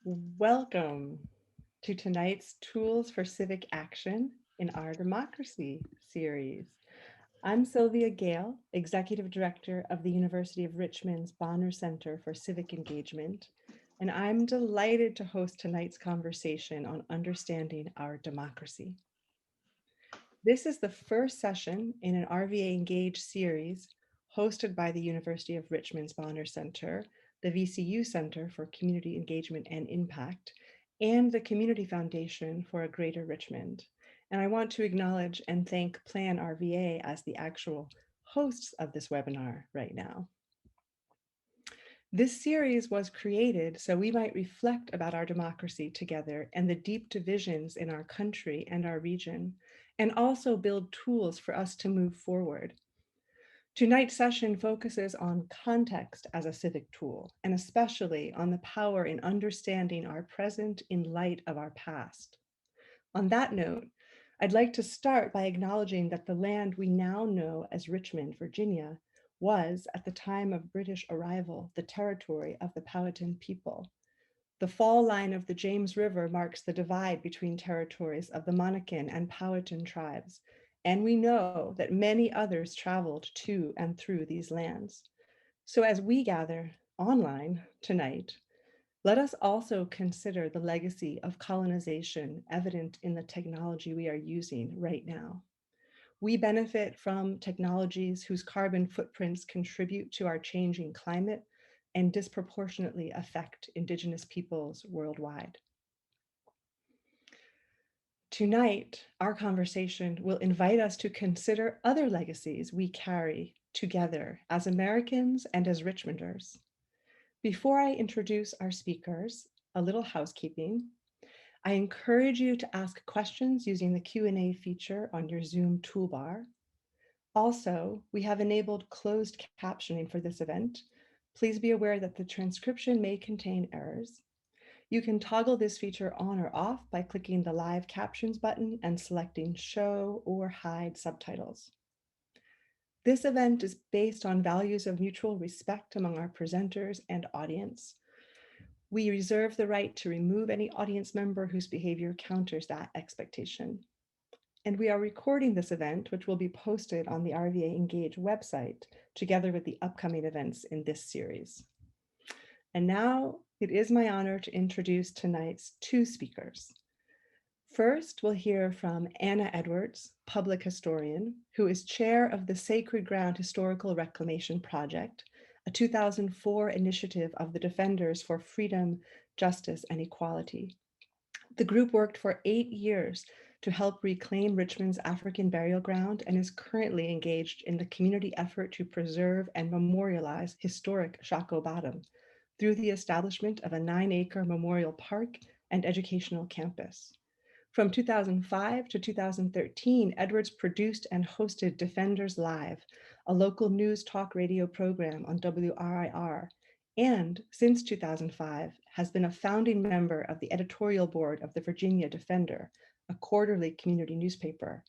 Welcome to tonight's Tools for Civic Action in Our Democracy series. I'm Sylvia Gale, Executive Director of the University of Richmond's Bonner Center for Civic Engagement, and I'm delighted to host tonight's conversation on understanding our democracy. This is the first session in an RVA Engage series hosted by the University of Richmond's Bonner Center, the VCU Center for Community Engagement and Impact, and the Community Foundation for a Greater Richmond. And I want to acknowledge and thank Plan RVA as the actual hosts of this webinar right now. This series was created so we might reflect about our democracy together and the deep divisions in our country and our region, and also build tools for us to move forward. Tonight's session focuses on context as a civic tool, and especially on the power in understanding our present in light of our past. On that note, I'd like to start by acknowledging that the land we now know as Richmond, Virginia, was, at the time of British arrival, the territory of the Powhatan people. The fall line of the James River marks the divide between territories of the Monacan and Powhatan tribes, and we know that many others traveled to and through these lands. So as we gather online tonight, let us also consider the legacy of colonization evident in the technology we are using right now. We benefit from technologies whose carbon footprints contribute to our changing climate and disproportionately affect Indigenous peoples worldwide. Tonight, our conversation will invite us to consider other legacies we carry together as Americans and as Richmonders. Before I introduce our speakers, a little housekeeping. I encourage you to ask questions using the Q&A feature on your Zoom toolbar. Also, we have enabled closed captioning for this event. Please be aware that the transcription may contain errors. You can toggle this feature on or off by clicking the Live Captions button and selecting Show or Hide Subtitles. This event is based on values of mutual respect among our presenters and audience. We reserve the right to remove any audience member whose behavior counters that expectation. And we are recording this event, which will be posted on the RVA Engage website, together with the upcoming events in this series. And now it is my honor to introduce tonight's two speakers. First, we'll hear from Anna Edwards, public historian, who is chair of the Sacred Ground Historical Reclamation Project, a 2004 initiative of the Defenders for Freedom, Justice, and Equality. The group worked for 8 years to help reclaim Richmond's African burial ground and is currently engaged in the community effort to preserve and memorialize historic Shockoe Bottom through the establishment of a 9-acre memorial park and educational campus. From 2005 to 2013, Edwards produced and hosted Defenders Live, a local news talk radio program on WRIR, and since 2005 has been a founding member of the editorial board of the Virginia Defender, a quarterly community newspaper,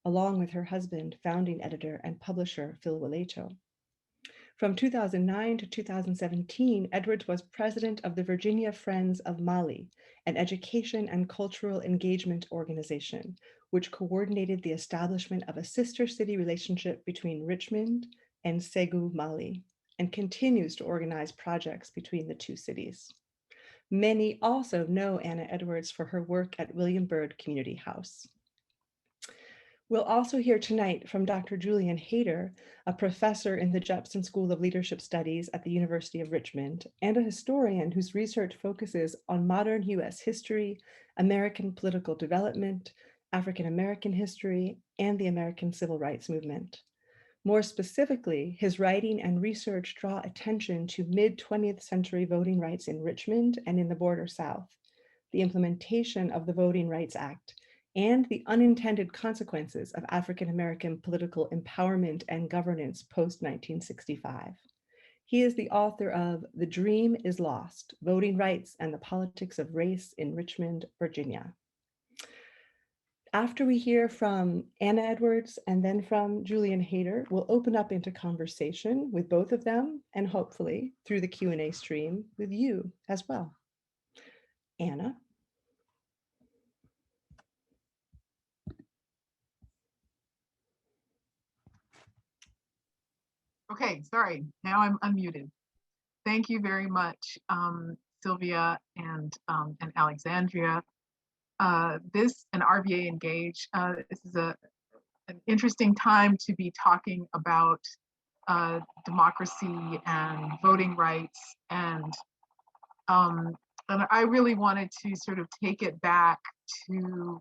along with her husband, founding editor and publisher Phil Wilato. From 2009 to 2017, Edwards was president of the Virginia Friends of Mali, an education and cultural engagement organization, which coordinated the establishment of a sister city relationship between Richmond and Ségou, Mali, and continues to organize projects between the two cities. Many also know Anna Edwards for her work at William Byrd Community House. We'll also hear tonight from Dr. Julian Hayter, a professor in the Jepson School of Leadership Studies at the University of Richmond, and a historian whose research focuses on modern US history, American political development, African American history, and the American Civil Rights Movement. More specifically, his writing and research draw attention to mid-20th century voting rights in Richmond and in the Border South, the implementation of the Voting Rights Act, and the unintended consequences of African American political empowerment and governance post-1965. He is the author of The Dream is Lost: Voting Rights and the Politics of Race in Richmond, Virginia. After we hear from Anna Edwards and then from Julian Hayter, we'll open up into conversation with both of them and hopefully through the Q&A stream with you as well. Anna. Okay, sorry, now I'm unmuted. Thank you very much, Sylvia and Alexandria. This and RVA Engage, this is an interesting time to be talking about democracy and voting rights, and I really wanted to sort of take it back to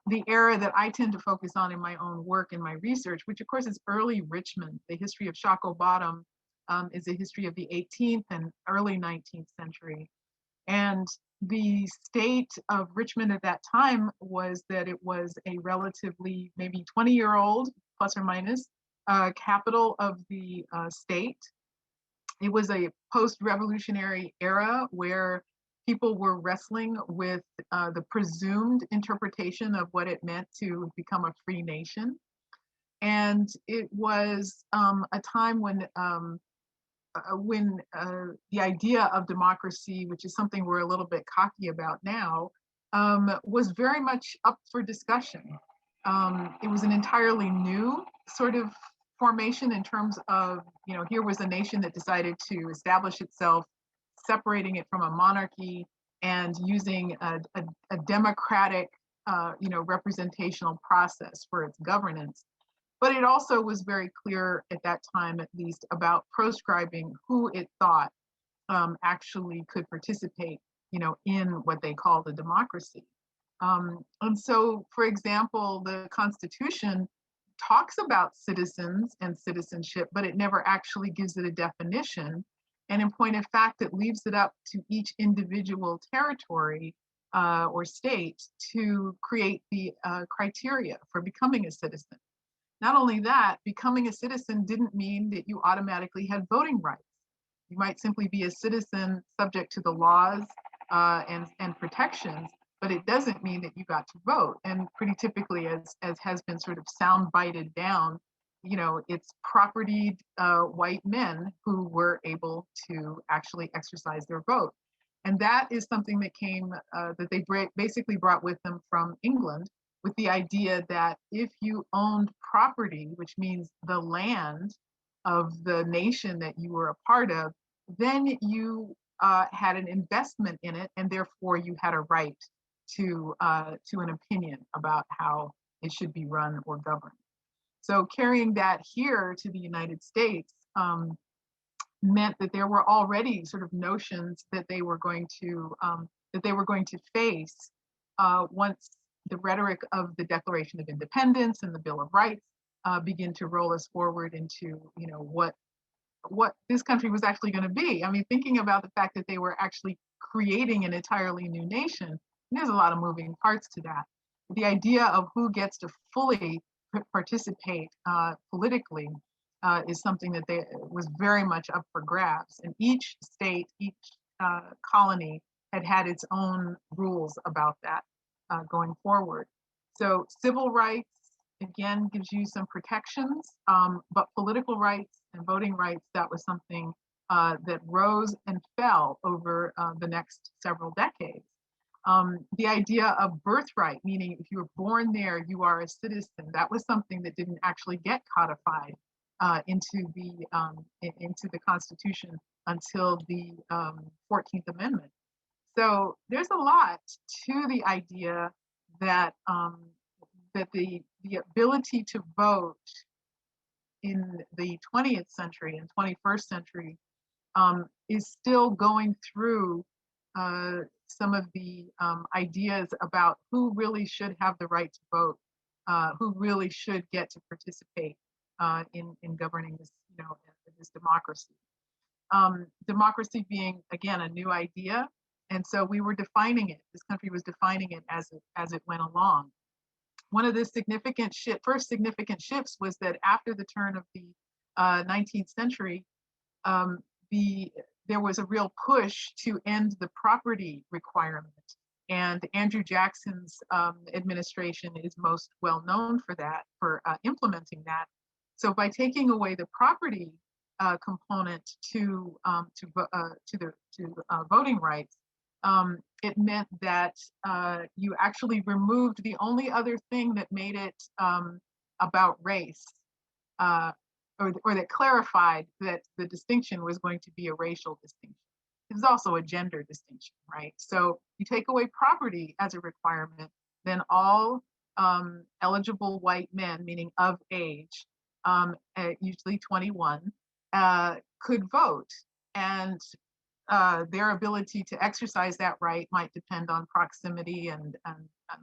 the era that I tend to focus on in my own work and my research, which of course is early Richmond. The history of Shockoe Bottom is a history of the 18th and early 19th century. And the state of Richmond at that time was that it was a relatively maybe 20-year-old, plus or minus, capital of the state. It was a post-revolutionary era where people were wrestling with the presumed interpretation of what it meant to become a free nation. And it was a time when the idea of democracy, which is something we're a little bit cocky about now, was very much up for discussion. It was an entirely new sort of formation in terms of, here was a nation that decided to establish itself, separating it from a monarchy and using a democratic, representational process for its governance. But it also was very clear at that time, at least, about proscribing who it thought actually could participate, in what they called a democracy. And so, for example, the Constitution talks about citizens and citizenship, but it never actually gives it a definition. And in point of fact, it leaves it up to each individual territory or state to create the criteria for becoming a citizen. Not only that, becoming a citizen didn't mean that you automatically had voting rights. You might simply be a citizen subject to the laws and protections, but it doesn't mean that you got to vote. And pretty typically, as has been sort of sound-bited down, it's propertied white men who were able to actually exercise their vote. And that is something that came, that they basically brought with them from England, with the idea that if you owned property, which means the land of the nation that you were a part of, then you had an investment in it, and therefore you had a right to an opinion about how it should be run or governed. So carrying that here to the United States meant that there were already sort of notions that they were going to face once the rhetoric of the Declaration of Independence and the Bill of Rights begin to roll us forward into what this country was actually going to be. I mean, thinking about the fact that they were actually creating an entirely new nation, there's a lot of moving parts to that. The idea of who gets to fully participate politically is something that was very much up for grabs. And each state, each colony had its own rules about that going forward. So civil rights, again, gives you some protections, but political rights and voting rights, that was something that rose and fell over the next several decades. The idea of birthright, meaning if you were born there, you are a citizen, that was something that didn't actually get codified into the Constitution until the 14th Amendment. So there's a lot to the idea that that the ability to vote in the 20th century and 21st century is still going through some of the ideas about who really should have the right to vote, who really should get to participate in governing this, this democracy. Democracy being, again, a new idea. And so we were defining it. This country was defining it as it went along. One of the first significant shifts was that after the turn of the 19th century, there was a real push to end the property requirement. And Andrew Jackson's administration is most well known for that, for implementing that. So by taking away the property component to voting rights, it meant that you actually removed the only other thing that made it about race, uh, or that clarified that the distinction was going to be a racial distinction. It was also a gender distinction, right? So you take away property as a requirement, then all eligible white men, meaning of age, usually 21, could vote. And their ability to exercise that right might depend on proximity and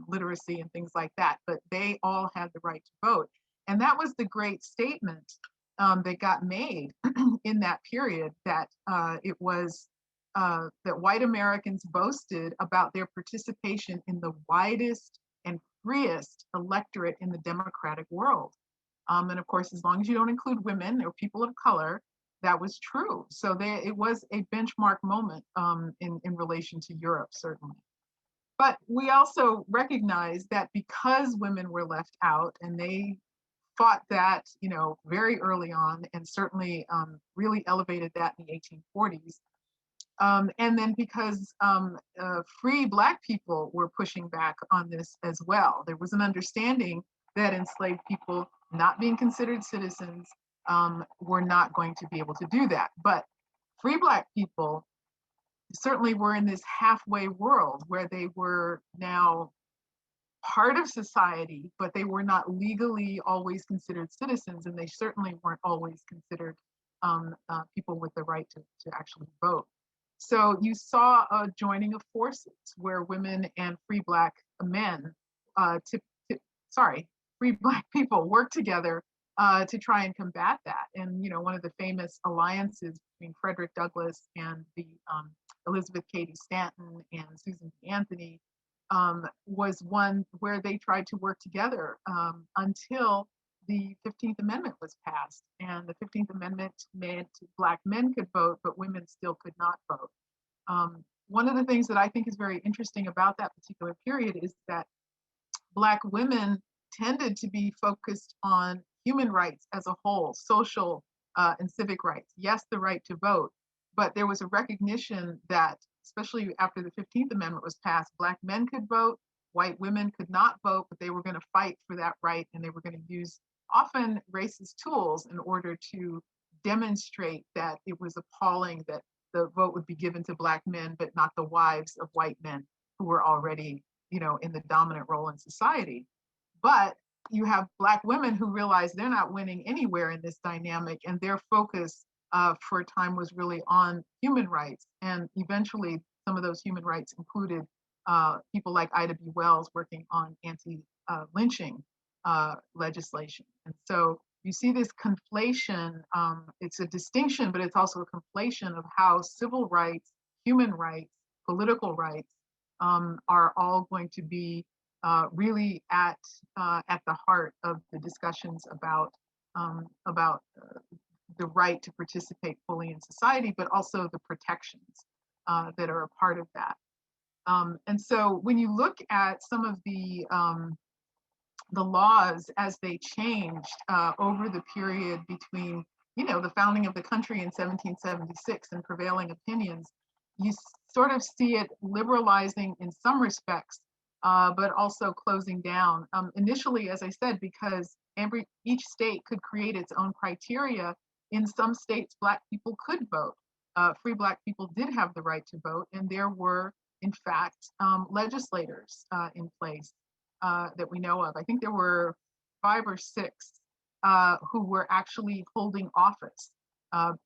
literacy and things like that, but they all had the right to vote. And that was the great statement that got made in that period, that it was that white Americans boasted about their participation in the widest and freest electorate in the democratic world. And of course, as long as you don't include women or people of color, that was true. So it was a benchmark moment in relation to Europe, certainly. But we also recognize that because women were left out, and they fought that, very early on, and certainly really elevated that in the 1840s. And then because free Black people were pushing back on this as well. There was an understanding that enslaved people, not being considered citizens, were not going to be able to do that. But free Black people certainly were in this halfway world where they were now part of society, but they were not legally always considered citizens, and they certainly weren't always considered people with the right to actually vote. So you saw a joining of forces where women and free Black men, free Black people worked together to try and combat that. And one of the famous alliances between Frederick Douglass and the Elizabeth Cady Stanton and Susan B. Anthony was one where they tried to work together until the 15th Amendment was passed. And the 15th Amendment meant Black men could vote, but women still could not vote. One of the things that I think is very interesting about that particular period is that Black women tended to be focused on human rights as a whole, social and civic rights. Yes, the right to vote, but there was a recognition that, especially after the 15th Amendment was passed, Black men could vote, white women could not vote, but they were going to fight for that right, and they were going to use often racist tools in order to demonstrate that it was appalling that the vote would be given to Black men, but not the wives of white men who were already, in the dominant role in society. But you have Black women who realize they're not winning anywhere in this dynamic, and their focus for a time was really on human rights. And eventually, some of those human rights included people like Ida B. Wells working on anti-lynching legislation. And so you see this conflation. It's a distinction, but it's also a conflation of how civil rights, human rights, political rights are all going to be really at the heart of the discussions about the right to participate fully in society, but also the protections that are a part of that. And so when you look at some of the laws as they changed over the period between, the founding of the country in 1776 and prevailing opinions, you sort of see it liberalizing in some respects, but also closing down. Initially, as I said, because each state could create its own criteria. In some states, Black people could vote. Free Black people did have the right to vote, and there were, in fact, legislators in place that we know of. I think there were 5 or 6 who were actually holding office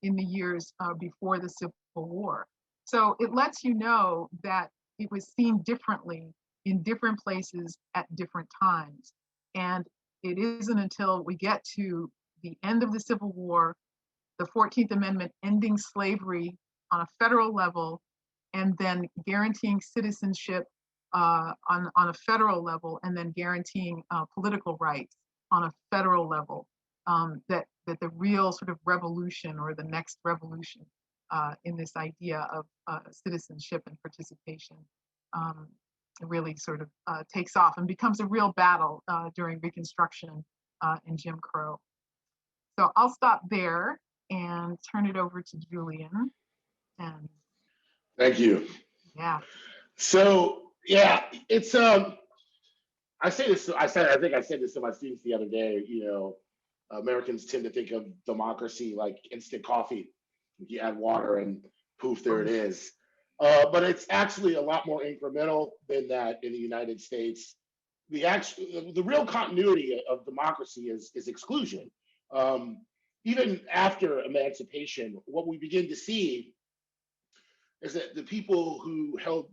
in the years before the Civil War. So it lets you know that it was seen differently in different places at different times. And it isn't until we get to the end of the Civil War, the 14th Amendment ending slavery on a federal level, and then guaranteeing citizenship on a federal level, and then guaranteeing political rights on a federal level, that the real sort of revolution, or the next revolution in this idea of citizenship and participation really sort of takes off and becomes a real battle during Reconstruction and Jim Crow. So I'll stop there and turn it over to Julian. And thank you. Yeah. So yeah, it's I say this. I think I said this to my students the other day. Americans tend to think of democracy like instant coffee. You add water and poof, there it is. But it's actually a lot more incremental than that in the United States. The real continuity of democracy is exclusion. Um, Even after emancipation, what we begin to see is that the people who held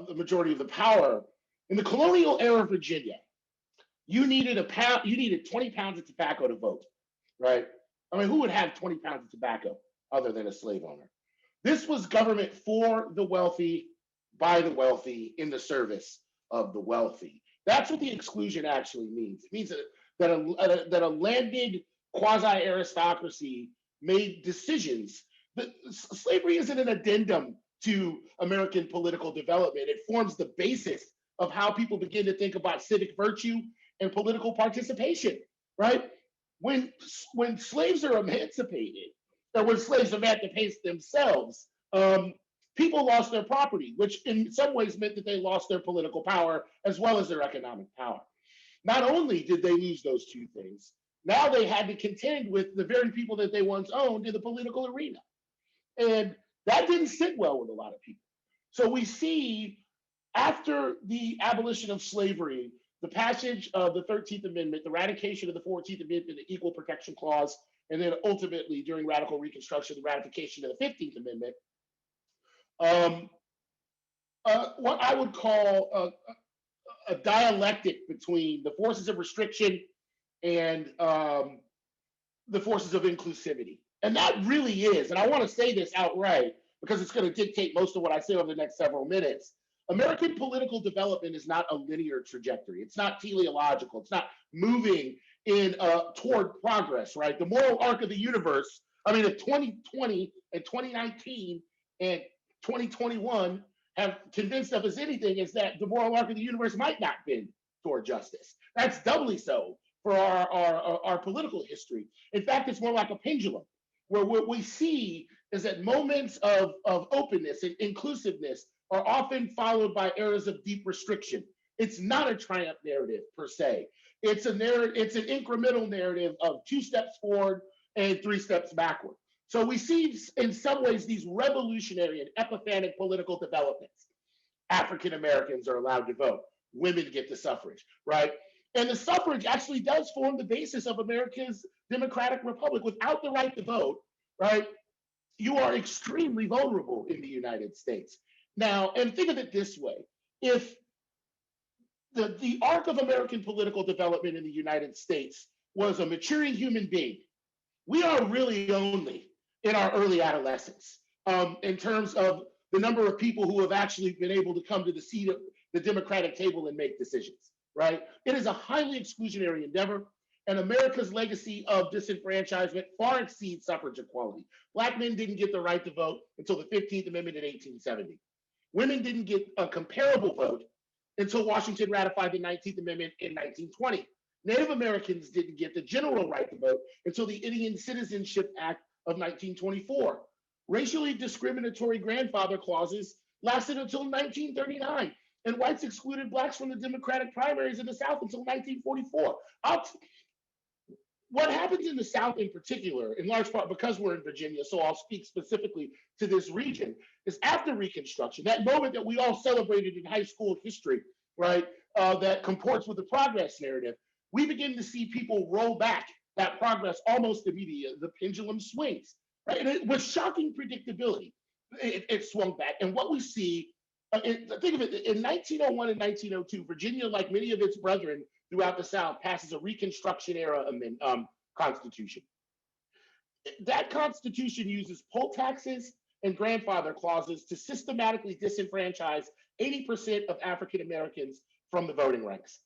the majority of the power in the colonial era of Virginia, you needed 20 pounds of tobacco to vote, right? I mean, who would have 20 pounds of tobacco other than a slave owner? This was government for the wealthy, by the wealthy, in the service of the wealthy. That's what the exclusion actually means. It means that a landed quasi aristocracy made decisions. Slavery isn't an addendum to American political development. It forms the basis of how people begin to think about civic virtue and political participation, right? When when slaves are emancipated, or when slaves emancipate themselves, people lost their property, which in some ways meant that they lost their political power as well as their economic power. Not only did they lose those two things, now they had to contend with the very people that they once owned in the political arena. And that didn't sit well with a lot of people. So we see after the abolition of slavery, the passage of the 13th Amendment, the ratification of the 14th Amendment, the Equal Protection Clause, and then ultimately during radical Reconstruction, the ratification of the 15th Amendment, um, what I would call a dialectic between the forces of restriction and the forces of inclusivity. And that really is, and I want to say this outright because it's going to dictate most of what I say over the next several minutes. American political development is not a linear trajectory. It's not teleological. It's not moving in toward progress, right? The moral arc of the universe, I mean, if 2020 and 2019 and 2021 have convinced of us anything, is that the moral arc of the universe might not bend toward justice. That's doubly so for our political history. In fact, it's more like a pendulum, where what we see is that moments of openness and inclusiveness are often followed by eras of deep restriction. It's not a triumph narrative per se. It's a narrative, it's an incremental narrative of 2 steps forward and 3 steps backward. So we see in some ways these revolutionary and epiphanic political developments. African Americans are allowed to vote. Women get the suffrage, right? And the suffrage actually does form the basis of America's democratic republic. Without the right to vote, right, you are extremely vulnerable in the United States. Now, and think of it this way: if the arc of American political development in the United States was a maturing human being, we are really only in our early adolescence in terms of the number of people who have actually been able to come to the seat of the Democratic table and make decisions, right? It is a highly exclusionary endeavor, and America's legacy of disenfranchisement far exceeds suffrage equality. Black men didn't get the right to vote until the 15th Amendment in 1870. Women didn't get a comparable vote until Washington ratified the 19th Amendment in 1920. Native Americans didn't get the general right to vote until the Indian Citizenship Act of 1924. Racially discriminatory grandfather clauses lasted until 1939, and whites excluded blacks from the Democratic primaries in the South until 1944. What happens in the South in particular, in large part because we're in Virginia, so I'll speak specifically to this region, is after Reconstruction, that moment that we all celebrated in high school history, right, that comports with the progress narrative, we begin to see people roll back that progress almost immediately. The pendulum swings, right? And it, with shocking predictability, it swung back. And what we see, think of it, in 1901 and 1902, Virginia, like many of its brethren throughout the South, passes a Reconstruction era constitution. That constitution uses poll taxes and grandfather clauses to systematically disenfranchise 80% of African Americans from the voting ranks.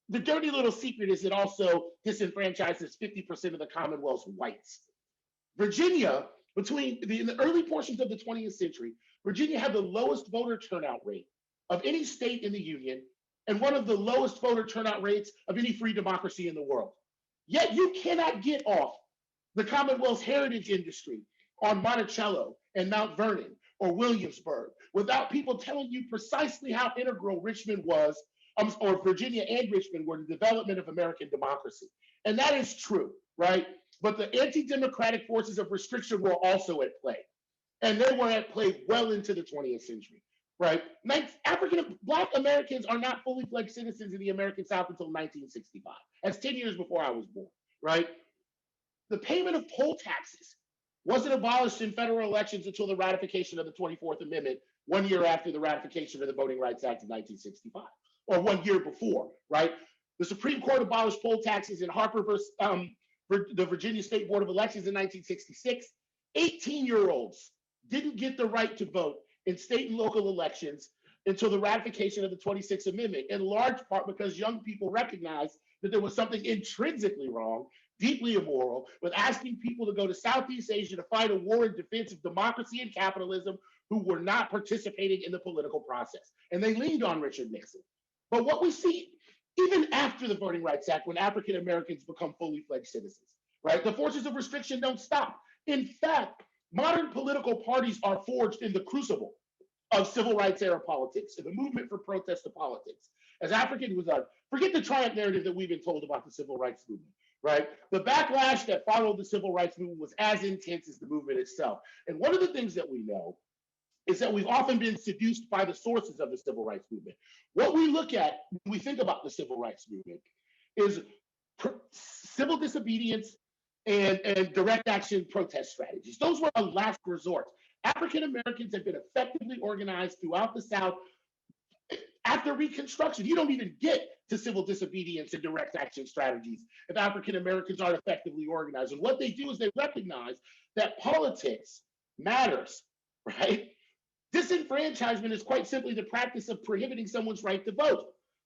The dirty little secret is it also disenfranchises 50% of the Commonwealth's whites. Virginia, in the early portions of the 20th century, Virginia had the lowest voter turnout rate of any state in the Union and one of the lowest voter turnout rates of any free democracy in the world. Yet you cannot get off the Commonwealth's heritage industry on Monticello and Mount Vernon or Williamsburg without people telling you precisely how integral Richmond was, or Virginia and Richmond were, the development of American democracy. And that is true, right? But the anti-democratic forces of restriction were also at play. And they were at play well into the 20th century, right? Black Americans are not fully fledged citizens in the American South until 1965. That's 10 years before I was born, right? The payment of poll taxes wasn't abolished in federal elections until the ratification of the 24th Amendment, 1 year after the ratification of the Voting Rights Act of 1965, or 1 year before, right? The Supreme Court abolished poll taxes in Harper versus the Virginia State Board of Elections in 1966. 18-year-olds didn't get the right to vote in state and local elections until the ratification of the 26th Amendment, in large part because young people recognized that there was something intrinsically wrong, deeply immoral, with asking people to go to Southeast Asia to fight a war in defense of democracy and capitalism who were not participating in the political process. And they leaned on Richard Nixon. But what we see, even after the Voting Rights Act, when African Americans become fully fledged citizens, right? The forces of restriction don't stop. In fact, modern political parties are forged in the crucible of civil rights era politics and the movement for protest to politics. As African was forget the triumph narrative that we've been told about the civil rights movement, right? The backlash that followed the civil rights movement was as intense as the movement itself. And one of the things that we know is that we've often been seduced by the sources of the civil rights movement. What we look at when we think about the civil rights movement is civil disobedience and direct action protest strategies. Those were a last resort. African Americans have been effectively organized throughout the South. After Reconstruction, you don't even get to civil disobedience and direct action strategies if African Americans aren't effectively organized. And what they do is they recognize that politics matters, right? Disenfranchisement is quite simply the practice of prohibiting someone's right to vote.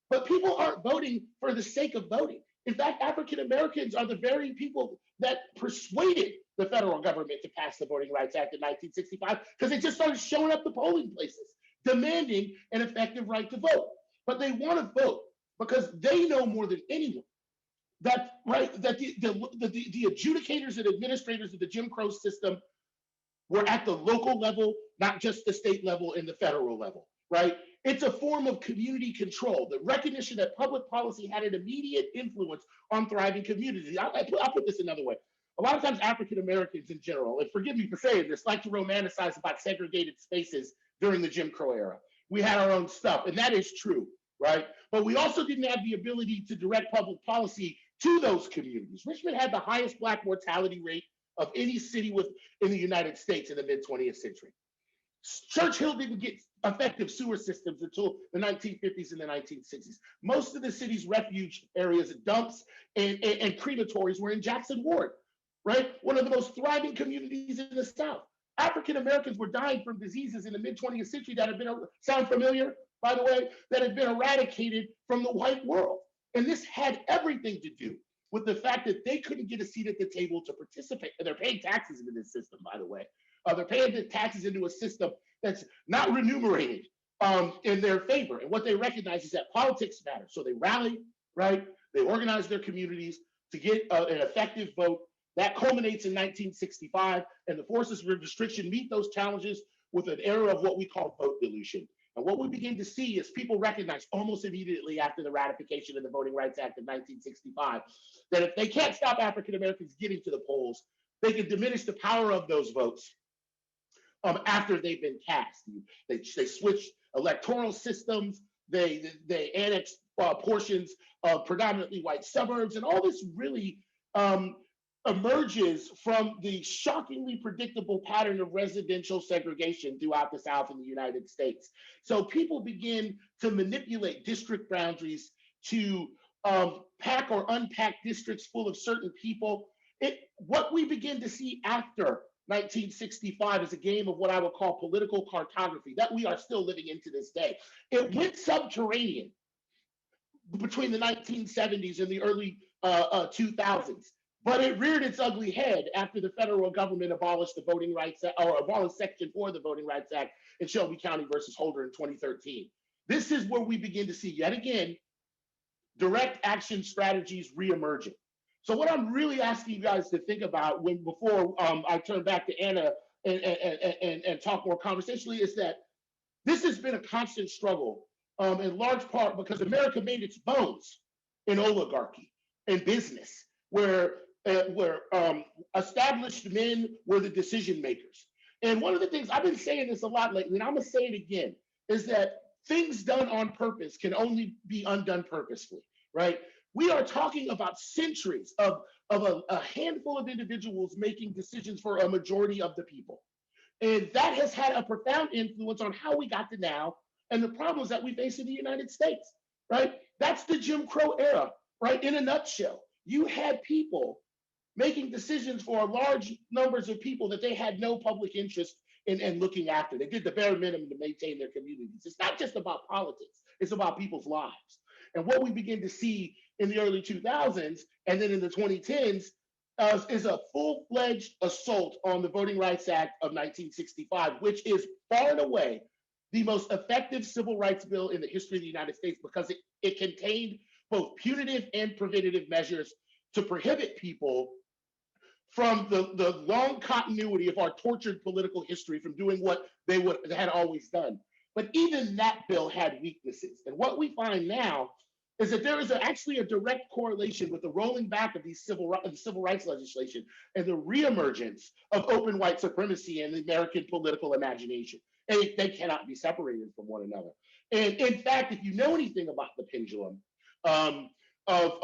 But people aren't voting for the sake of voting. In fact, African Americans are the very people that persuaded the federal government to pass the Voting Rights Act in 1965 because they just started showing up to polling places, demanding an effective right to vote. But they want to vote because they know more than anyone that, right, that the adjudicators and administrators of the Jim Crow system were at the local level, not just the state level and the federal level, right? It's a form of community control, the recognition that public policy had an immediate influence on thriving communities. I'll put this another way. A lot of times African Americans in general, and forgive me for saying this, like to romanticize about segregated spaces during the Jim Crow era. We had our own stuff, and that is true, right? But we also didn't have the ability to direct public policy to those communities. Richmond had the highest Black mortality rate of any city in the United States in the mid-20th century. Churchill didn't get effective sewer systems until the 1950s and the 1960s. Most of the city's refuge areas, dumps, and crematories were in Jackson Ward, right? One of the most thriving communities in the South. African Americans were dying from diseases in the mid-20th century that have been, sound familiar, by the way, that had been eradicated from the white world. And this had everything to do with the fact that they couldn't get a seat at the table to participate. And they're paying taxes into this system, by the way. They're paying the taxes into a system that's not remunerated in their favor. And what they recognize is that politics matter. So they rally, right? They organize their communities to get an effective vote. That culminates in 1965, and the forces of restriction meet those challenges with an era of what we call vote dilution. And what we begin to see is people recognize almost immediately after the ratification of the Voting Rights Act of 1965 that if they can't stop African Americans getting to the polls, they can diminish the power of those votes after they've been cast. They switch electoral systems, they annex portions of predominantly white suburbs, and all this really emerges from the shockingly predictable pattern of residential segregation throughout the South in the United States. So people begin to manipulate district boundaries to pack or unpack districts full of certain people. What we begin to see after 1965 is a game of what I would call political cartography that we are still living in to this day. It went subterranean between the 1970s and the early 2000s. But it reared its ugly head after the federal government abolished the Voting Rights Act, or abolished Section 4 of the Voting Rights Act in Shelby County versus Holder in 2013. This is where we begin to see, yet again, direct action strategies reemerging. So what I'm really asking you guys to think about before I turn back to Anna and talk more conversationally is that This has been a constant struggle, in large part because America made its bones in oligarchy and business, where established men were the decision makers. And one of the things, I've been saying this a lot lately, and I'm gonna say it again, is that things done on purpose can only be undone purposefully, right? We are talking about centuries of a handful of individuals making decisions for a majority of the people. And that has had a profound influence on how we got to now and the problems that we face in the United States, right? That's the Jim Crow era, right? In a nutshell, you had people making decisions for large numbers of people that they had no public interest in looking after. They did the bare minimum to maintain their communities. It's not just about politics, it's about people's lives. And what we begin to see in the early 2000s and then in the 2010s is a full-fledged assault on the Voting Rights Act of 1965, which is far and away the most effective civil rights bill in the history of the United States, because it contained both punitive and preventative measures to prohibit people from the long continuity of our tortured political history from doing what they had always done. But even that bill had weaknesses. And what we find now is that there is actually a direct correlation with the rolling back of these civil rights legislation and the reemergence of open white supremacy in the American political imagination. And they cannot be separated from one another. And in fact, if you know anything about the pendulum of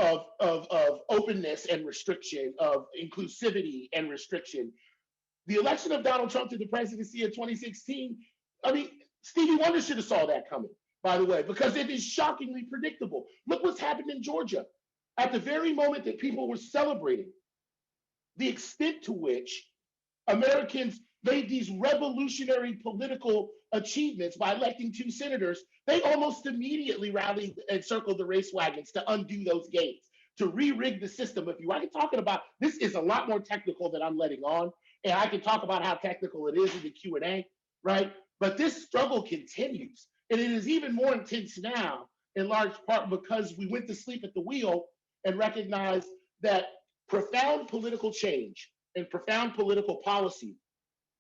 openness and restriction, of inclusivity and restriction, the election of Donald Trump to the presidency in 2016, I mean, Stevie Wonder should have saw that coming, by the way, because it is shockingly predictable. Look what's happened in Georgia. At the very moment that people were celebrating the extent to which Americans made these revolutionary political achievements by electing 2 senators, they almost immediately rallied and circled the race wagons to undo those gains, to re-rig the system. If you, I can talking about, this is a lot more technical than I'm letting on, and I can talk about how technical it is in the Q&A, right? But this struggle continues, and it is even more intense now, in large part because we went to sleep at the wheel and recognized that profound political change and profound political policy,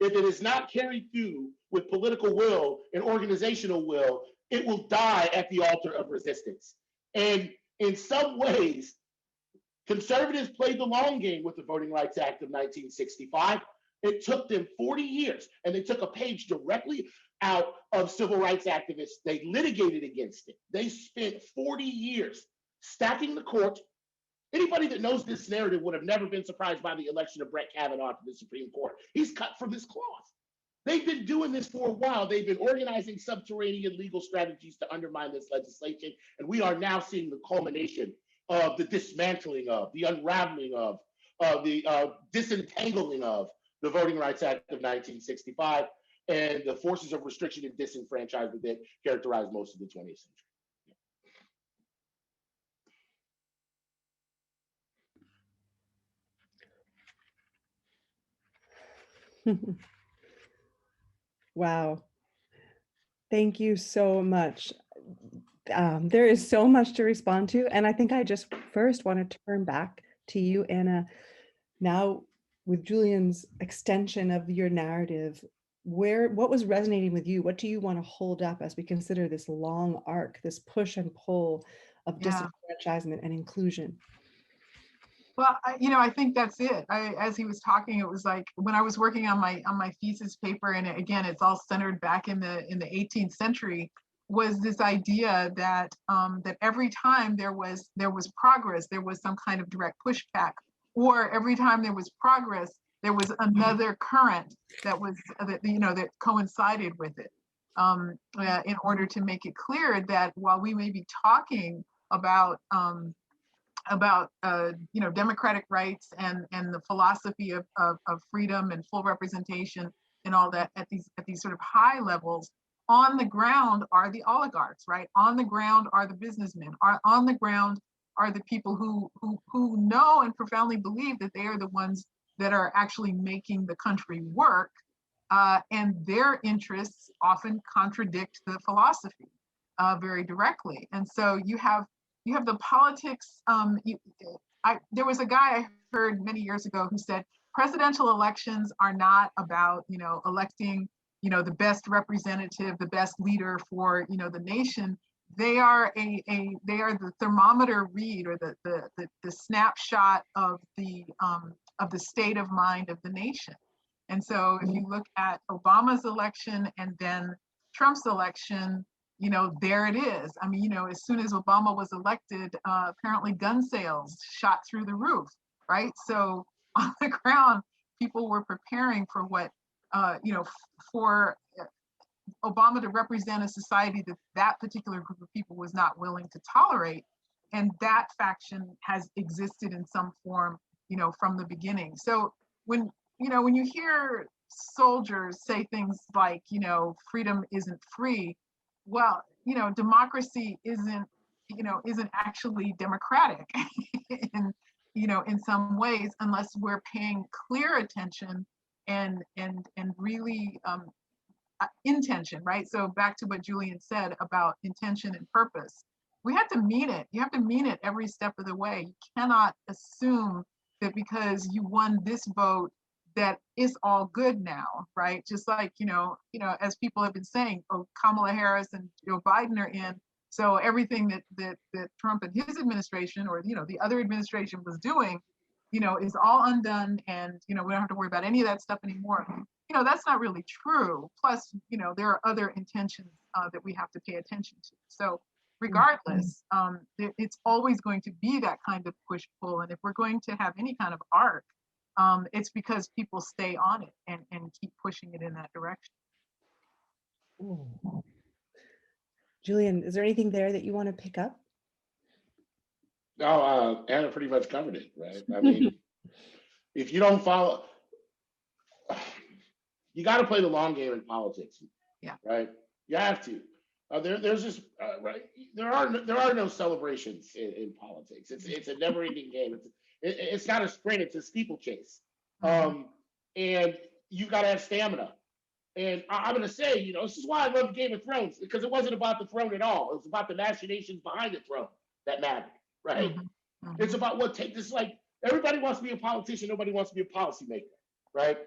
if it is not carried through with political will and organizational will, it will die at the altar of resistance. And in some ways, conservatives played the long game with the Voting Rights Act of 1965. It took them 40 years, and they took a page directly out of civil rights activists. They litigated against it. They spent 40 years stacking the court. Anybody that knows this narrative would have never been surprised by the election of Brett Kavanaugh to the Supreme Court. He's cut from this cloth. They've been doing this for a while. They've been organizing subterranean legal strategies to undermine this legislation. And we are now seeing the culmination of the dismantling of, the unraveling of, the disentangling of the Voting Rights Act of 1965 and the forces of restriction and disenfranchisement that characterized most of the 20th century. Wow. Thank you so much. There is so much to respond to. And I think I just first want to turn back to you, Anna. Now, with Julian's extension of your narrative, what was resonating with you? What do you want to hold up as we consider this long arc, this push and pull of disenfranchisement and inclusion? Well, I think that's it. As he was talking, it was like when I was working on my thesis paper, and again, it's all centered back in the 18th century, was this idea that that every time there was progress, there was some kind of direct pushback, or every time there was progress, there was another current that coincided with it, in order to make it clear that while we may be talking about democratic rights and the philosophy of freedom and full representation and all that at these sort of high levels, on the ground are the oligarchs, right? On the ground are the businessmen. On the ground are the people who know and profoundly believe that they are the ones that are actually making the country work, and their interests often contradict the philosophy very directly. And so you have the politics. There was a guy I heard many years ago who said presidential elections are not about electing the best representative, the best leader for, the nation. They are the thermometer read, or the snapshot of the state of mind of the nation. And so if you look at Obama's election and then Trump's election, there it is. I mean, as soon as Obama was elected, apparently gun sales shot through the roof, right? So on the ground, people were preparing for what, for Obama to represent a society that particular group of people was not willing to tolerate. And that faction has existed in some form, from the beginning. So when you hear soldiers say things like, freedom isn't free, well, democracy isn't actually democratic in some ways, unless we're paying clear attention and really intention, right? So back to what Julian said about intention and purpose. We have to mean it. You have to mean it every step of the way. You cannot assume that because you won this vote that it's all good now, right? Just like, as people have been saying, Kamala Harris and Joe Biden are in, so everything that Trump and his administration, or the other administration was doing, is all undone, and we don't have to worry about any of that stuff anymore. That's not really true. Plus, there are other intentions that we have to pay attention to. So regardless, it's always going to be that kind of push-pull. And if we're going to have any kind of arc, it's because people stay on it and keep pushing it in that direction. Ooh. Julian, is there anything there that you want to pick up? No, Anna pretty much covered it, right? I mean, if you don't follow, you got to play the long game in politics. Yeah. Right. You have to. There's just right. There are no celebrations in politics. It's a never-ending game. It's not a sprint. It's a steeplechase. And you got to have stamina. And I'm going to say, this is why I love Game of Thrones, because it wasn't about the throne at all. It was about the machinations behind the throne that mattered, right? It's about what this is like. Everybody wants to be a politician. Nobody wants to be a policymaker, right?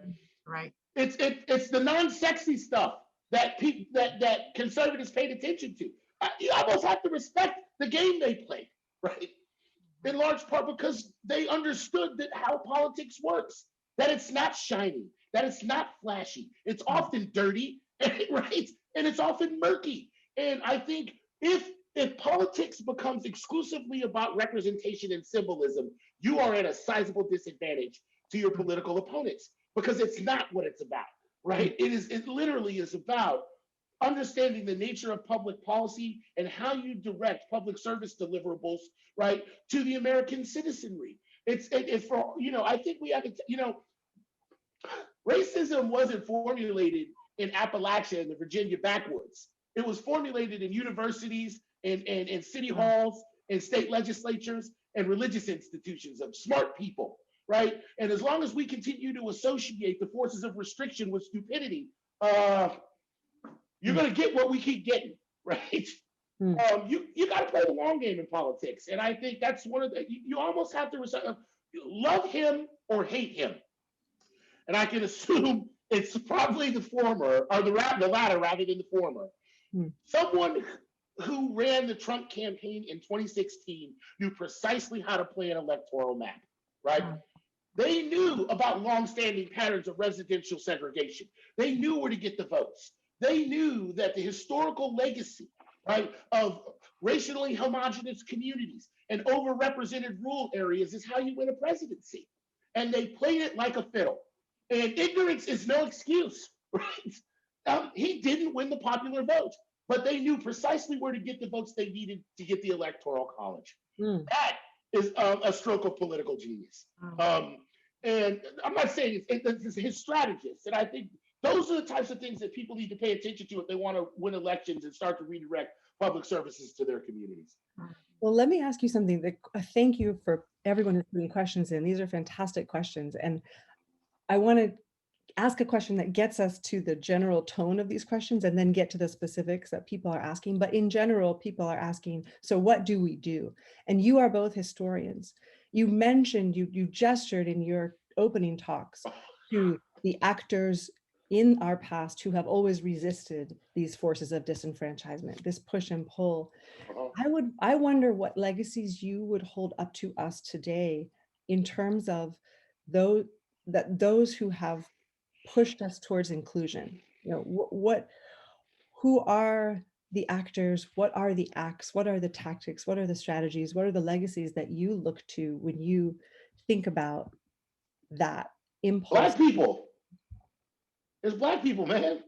Right. It's the non-sexy stuff that people that conservatives paid attention to. You almost have to respect the game they played, right? In large part because they understood that how politics works, that it's not shiny, that it's not flashy, it's often dirty, right? And it's often murky. And I think if politics becomes exclusively about representation and symbolism, you are at a sizable disadvantage to your political opponents, because it's not what it's about, right? It literally is about understanding the nature of public policy and how you direct public service deliverables, right, to the American citizenry. It's for, I think we have to, racism wasn't formulated in Appalachia and the Virginia backwoods. It was formulated in universities and city halls and state legislatures and religious institutions of smart people, right? And as long as we continue to associate the forces of restriction with stupidity, you're going to get what we keep getting, right? You got to play the long game in politics. And I think that's one of the, you almost have to love him or hate him. And I can assume it's probably the former, or the latter rather than the former. Someone who ran the Trump campaign in 2016 knew precisely how to play an electoral map, right? They knew about longstanding patterns of residential segregation. They knew where to get the votes. They knew that the historical legacy, right, of racially homogenous communities and overrepresented rural areas is how you win a presidency. And they played it like a fiddle. And ignorance is no excuse, right? He didn't win the popular vote, but they knew precisely where to get the votes they needed to get the Electoral College. That is a stroke of political genius. And I'm not saying it's his strategist. And I think those are the types of things that people need to pay attention to if they want to win elections and start to redirect public services to their communities. Well, let me ask you something. Thank you for everyone who's putting questions in. These are fantastic questions. And I want to ask a question that gets us to the general tone of these questions and then get to the specifics that people are asking. But in general, people are asking, so what do we do? And you are both historians. You mentioned, you gestured in your opening talks to the actors in our past who have always resisted these forces of disenfranchisement, this push and pull. I wonder what legacies you would hold up to us today in terms of those who have pushed us towards inclusion. You know, who are the actors? What are the acts? What are the tactics? What are the strategies? What are the legacies that you look to when you think about that impulse? Black people. It's Black people, man.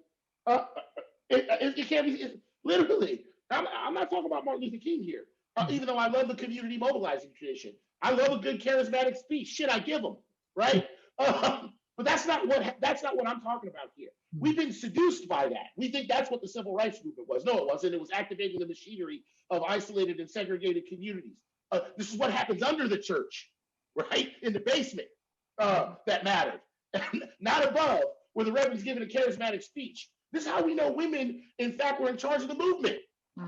It can't be literally. I'm not talking about Martin Luther King here. Even though I love the community mobilizing tradition, I love a good charismatic speech. Shit, I give them, right? But that's not what I'm talking about here. We've been seduced by that. We think that's what the civil rights movement was. No, it wasn't. It was activating the machinery of isolated and segregated communities. This is what happens under the church, right? In the basement, that mattered, not above, where the Reverend's giving a charismatic speech. This is how we know women, in fact, were in charge of the movement,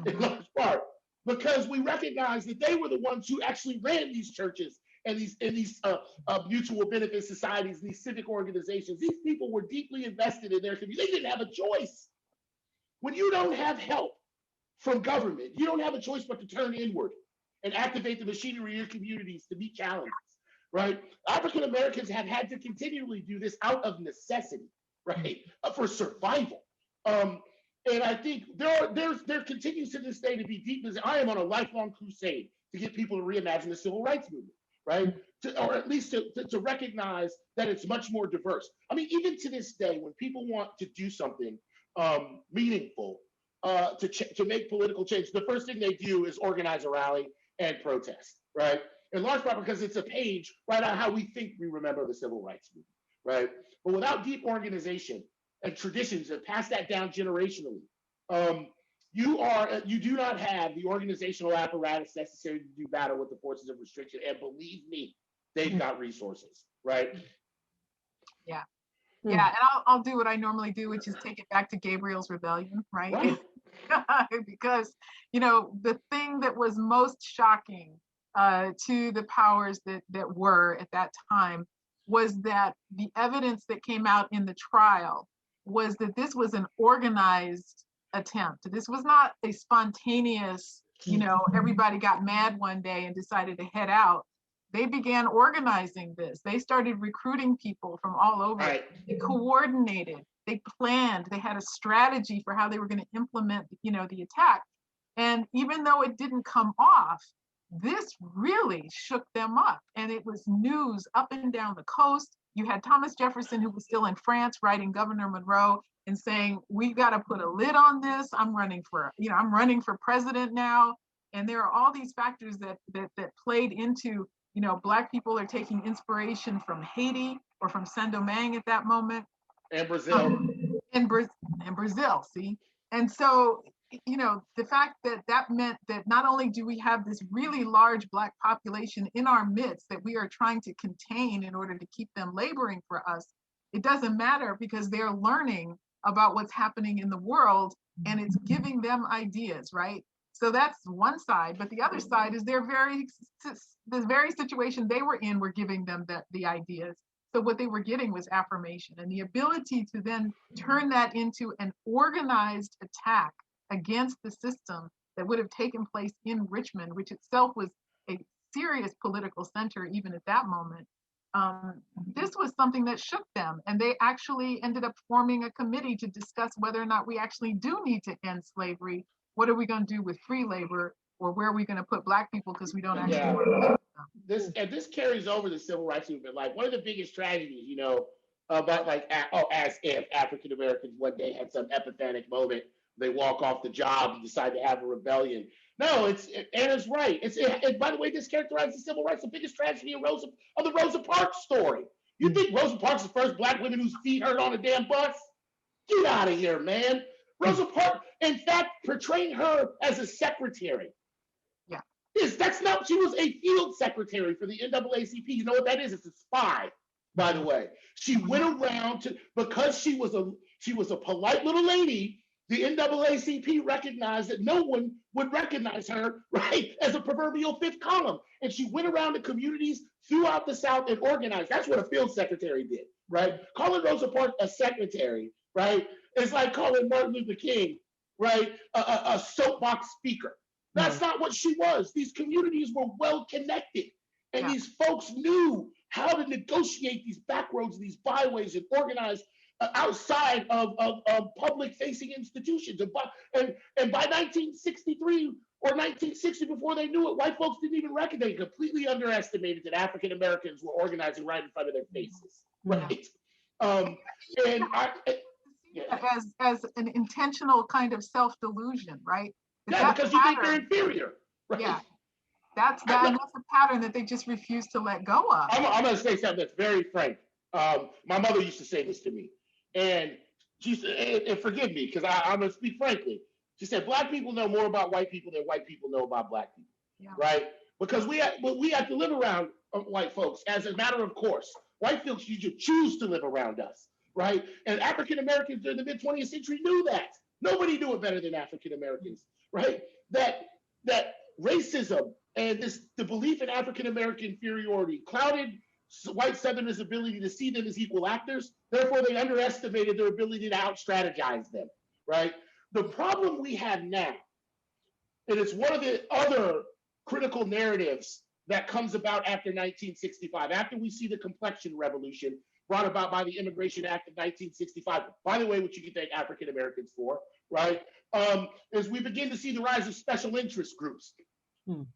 in large part, because we recognize that they were the ones who actually ran these churches and these mutual benefit societies, these civic organizations. These people were deeply invested in their community. They didn't have a choice. When you don't have help from government, you don't have a choice but to turn inward and activate the machinery of your communities to meet challenges, right? African Americans have had to continually do this out of necessity, right, for survival. And I think there continues to this day to be deep. I am on a lifelong crusade to get people to reimagine the civil rights movement, right? Or at least to recognize that it's much more diverse. I mean, even to this day, when people want to do something meaningful to make political change, the first thing they do is organize a rally and protest, right? In large part because it's a page right on how we think we remember the civil rights movement, right? But without deep organization and traditions that pass that down generationally, you do not have the organizational apparatus necessary to do battle with the forces of restriction. And believe me, they've got resources, right? Yeah. Yeah, and I'll do what I normally do, which is take it back to Gabriel's rebellion, right? Because, you know, the thing that was most shocking to the powers that were at that time was that the evidence that came out in the trial was that this was an organized attempt. This was not a spontaneous, you know, everybody got mad one day and decided to head out. They began organizing this. They started recruiting people from all over. Right. They coordinated, they planned, they had a strategy for how they were going to implement, you know, the attack. And even though it didn't come off, this really shook them up. And it was news up and down the coast. You had Thomas Jefferson, who was still in France, writing Governor Monroe and saying, we got to put a lid on this. I'm running for president now. And there are all these factors that played into, you know, Black people are taking inspiration from Haiti or from Saint-Domingue at that moment. And Brazil. And Brazil, see? And so, you know, the fact that meant that not only do we have this really large Black population in our midst that we are trying to contain in order to keep them laboring for us, it doesn't matter because they're learning about what's happening in the world and it's giving them ideas, right? So that's one side, but the other side is the very situation they were in were giving them the ideas. So what they were getting was affirmation, and the ability to then turn that into an organized attack against the system that would have taken place in Richmond, which itself was a serious political center even at that moment. This was something that shook them, and they actually ended up forming a committee to discuss whether or not we actually do need to end slavery. What are we going to do with free labor, or where are we going to put Black people because we don't actually want to live with them? This carries over the civil rights movement. Like one of the biggest tragedies, you know, about like as if African Americans one day had some epiphanic moment, they walk off the job and decide to have a rebellion. No, Anna's right. And by the way, this characterizes the civil rights. The biggest tragedy of the Rosa Parks story. You think Rosa Parks is the first Black woman whose feet hurt on a damn bus? Get out of here, man. Rosa Parks, in fact, portraying her as a secretary. Yeah. That's not, she was a field secretary for the NAACP. You know what that is? It's a spy, by the way. She went around because she was a polite little lady. The NAACP recognized that no one would recognize her, right, as a proverbial fifth column. And she went around to communities throughout the South and organized. That's what a field secretary did, right? Calling Rosa Parks a secretary right? It's like calling Martin Luther King, right, a soapbox speaker. That's not what she was. These communities were well connected, and these folks knew how to negotiate these back roads, these byways, and organize outside of public-facing institutions. And by 1963 or 1960, before they knew it, white folks didn't even recognize. They completely underestimated that African Americans were organizing right in front of their faces, right? And as an intentional kind of self-delusion, right? Because you think they're inferior, right? Yeah, that's a pattern that they just refuse to let go of. I'm going to say something that's very frank. My mother used to say this to me, and she said, and forgive me, because I'm going to speak frankly. She said, Black people know more about white people than white people know about Black people, right? Because we have to live around white folks as a matter of course. White folks usually choose to live around us, right? And African Americans during the mid-20th century knew that. Nobody knew it better than African Americans, right? That racism and the belief in African American inferiority clouded white Southerners' ability to see them as equal actors. Therefore, they underestimated their ability to out-strategize them, right? The problem we have now, and it's one of the other critical narratives that comes about after 1965, after we see the complexion revolution brought about by the Immigration Act of 1965, by the way, which you can thank African Americans for, right? As we begin to see the rise of special interest groups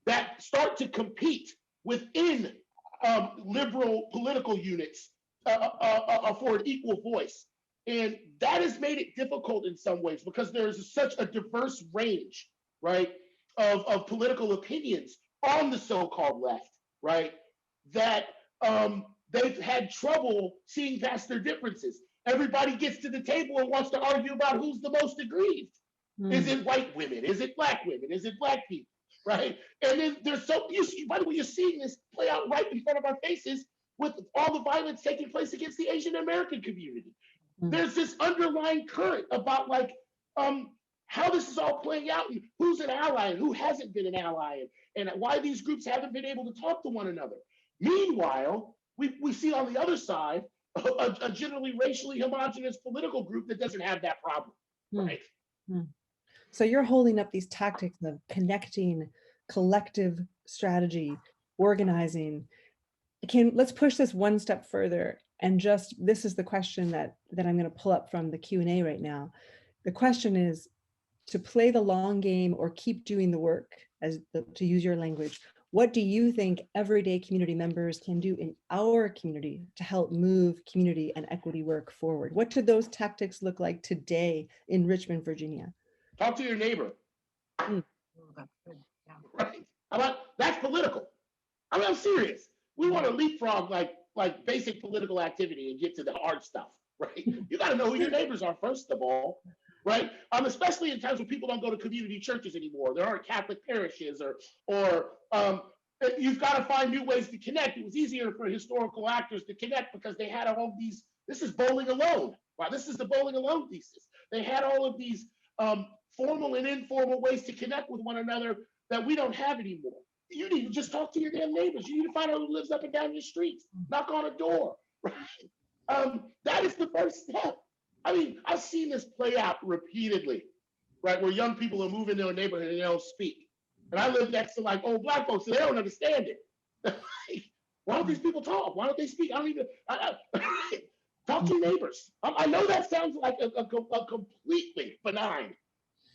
that start to compete within liberal political units for an equal voice. And that has made it difficult in some ways because there's such a diverse range, right, of political opinions on the so-called left, right, that they've had trouble seeing past their differences. Everybody gets to the table and wants to argue about who's the most aggrieved. Is it white women? Is it Black women? Is it Black people? Right? And then by the way, you're seeing this play out right in front of our faces with all the violence taking place against the Asian American community. There's this underlying current about how this is all playing out and who's an ally and who hasn't been an ally and why these groups haven't been able to talk to one another. Meanwhile, we see on the other side a generally racially homogenous political group that doesn't have that problem, right? So you're holding up these tactics of connecting, collective strategy, organizing. Let's push this one step further. And this is the question that I'm going to pull up from the Q&A right now. The question is, to play the long game or keep doing the work, to use your language, what do you think everyday community members can do in our community to help move community and equity work forward? What do those tactics look like today in Richmond, Virginia? Talk to your neighbor. Oh, that's good. Right? That's political. I'm serious. We want to leapfrog like basic political activity and get to the hard stuff, right? You got to know who your neighbors are first of all, right? Especially in times when people don't go to community churches anymore. There aren't Catholic parishes, or you've got to find new ways to connect. It was easier for historical actors to connect because they had all these. This is bowling alone. Wow, this is the bowling alone thesis. They had all of these formal and informal ways to connect with one another that we don't have anymore. You need to just talk to your damn neighbors. You need to find out who lives up and down your streets. Knock on a door, right? That is the first step. I mean, I've seen this play out repeatedly, right? Where young people are moving to a neighborhood and they don't speak. And I live next to old Black folks, so they don't understand it. Why don't these people talk? Why don't they speak? I don't even. Talk to your neighbors. I know that sounds like a completely benign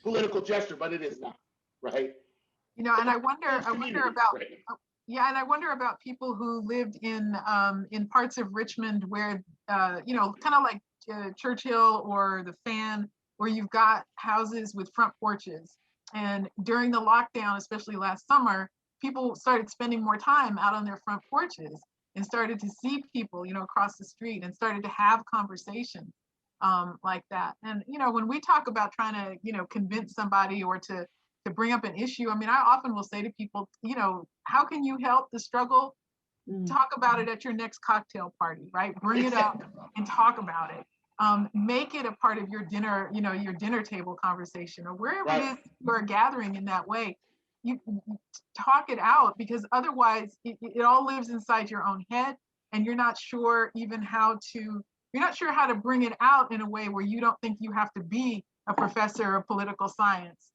political gesture, but it is not, right? And I wonder about and I wonder about people who lived in parts of Richmond where kind of like Churchill or the Fan, where you've got houses with front porches. And during the lockdown, especially last summer, people started spending more time out on their front porches and started to see people, across the street and started to have conversations like that. And, when we talk about trying to, convince somebody or to bring up an issue, I mean, I often will say to people, how can you help the struggle? Talk about it at your next cocktail party, right? Bring it up and talk about it. Make it a part of your dinner, your dinner table conversation or wherever it is you're gathering in that way. You talk it out, because otherwise it all lives inside your own head and you're not sure even how to you're not sure how to bring it out in a way where you don't think you have to be a professor of political science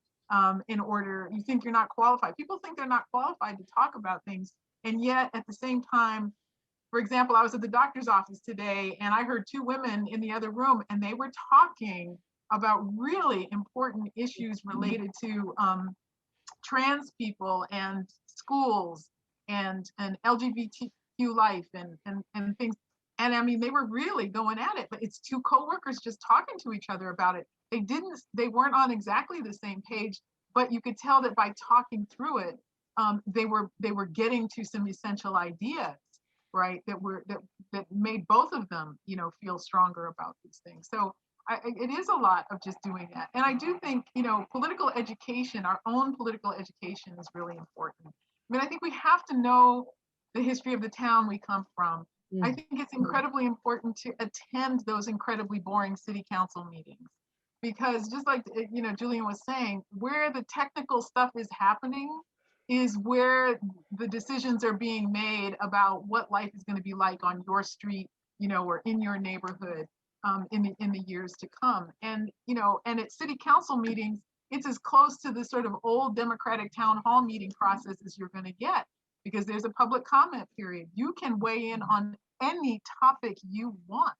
in order, you think you're not qualified. People think they're not qualified to talk about things. And yet at the same time, for example, I was at the doctor's office today and I heard two women in the other room and they were talking about really important issues related to trans people and schools and LGBTQ life and things. And I mean, they were really going at it, but it's two coworkers just talking to each other about it. They weren't on exactly the same page, but you could tell that by talking through it, they were getting to some essential ideas, right? That made both of them, feel stronger about these things. So it is a lot of just doing that. And I do think, political education, our own political education is really important. I mean, I think we have to know the history of the town we come from. I think it's incredibly important to attend those incredibly boring city council meetings, because just like, Julian was saying, where the technical stuff is happening is where the decisions are being made about what life is going to be like on your street, or in your neighborhood. In the years to come. And and at city council meetings, it's as close to the sort of old democratic town hall meeting process as you're going to get, because there's a public comment period. You can weigh in on any topic you want,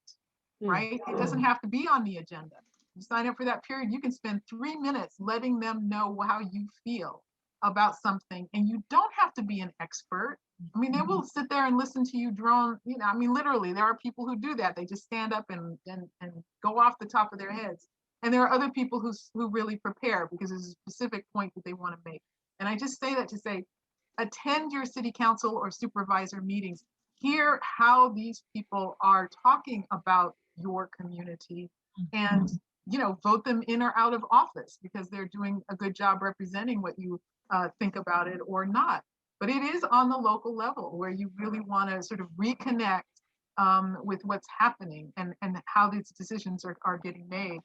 right? It doesn't have to be on the agenda. You sign up for that period, you can spend 3 minutes letting them know how you feel about something, and you don't have to be an expert. I mean, they will sit there and listen to you drone. I mean, literally, there are people who do that. They just stand up and go off the top of their heads. And there are other people who really prepare because there's a specific point that they want to make. And I just say that to say, attend your city council or supervisor meetings. Hear how these people are talking about your community, and vote them in or out of office because they're doing a good job representing what you think about it or not. But it is on the local level where you really want to sort of reconnect with what's happening and how these decisions are getting made.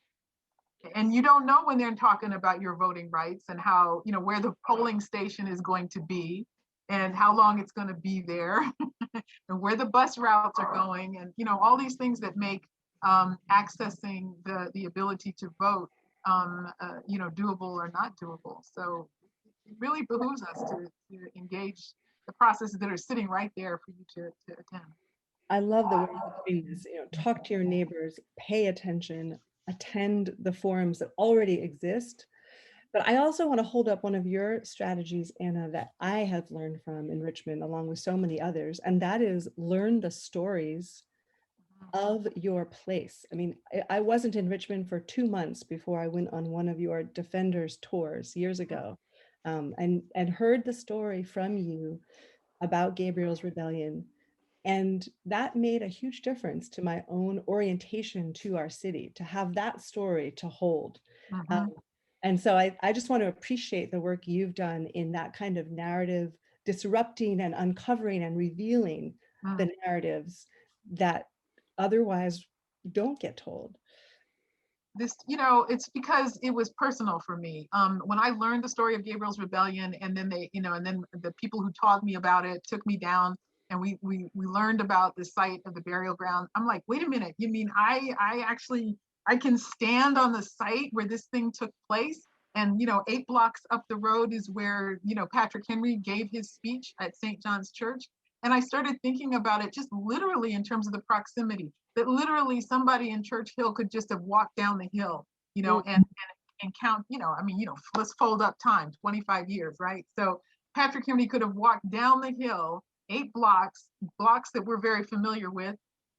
And you don't know when they're talking about your voting rights and how, where the polling station is going to be and how long it's going to be there and where the bus routes are going, and, all these things that make accessing the ability to vote, doable or not doable. So it really behooves us to engage the processes that are sitting right there for you to attend. I love the way you're doing this. Talk to your neighbors, pay attention, attend the forums that already exist. But I also want to hold up one of your strategies, Anna, that I have learned from in Richmond, along with so many others, and that is learn the stories of your place. I mean, I wasn't in Richmond for 2 months before I went on one of your Defenders tours years ago. And heard the story from you about Gabriel's Rebellion. And that made a huge difference to my own orientation to our city, to have that story to hold. And so I just want to appreciate the work you've done in that kind of narrative, disrupting and uncovering and revealing the narratives that otherwise don't get told. This, it's because it was personal for me. When I learned the story of Gabriel's Rebellion, and then and then the people who taught me about it took me down, and we learned about the site of the burial ground. I'm like, wait a minute, you mean I can stand on the site where this thing took place? And 8 blocks up the road is where Patrick Henry gave his speech at St. John's Church. And I started thinking about it just literally in terms of the proximity, that literally somebody in Church Hill could just have walked down the hill, and count, let's fold up time, 25 years, right? So Patrick Henry could have walked down the hill, 8 blocks that we're very familiar with,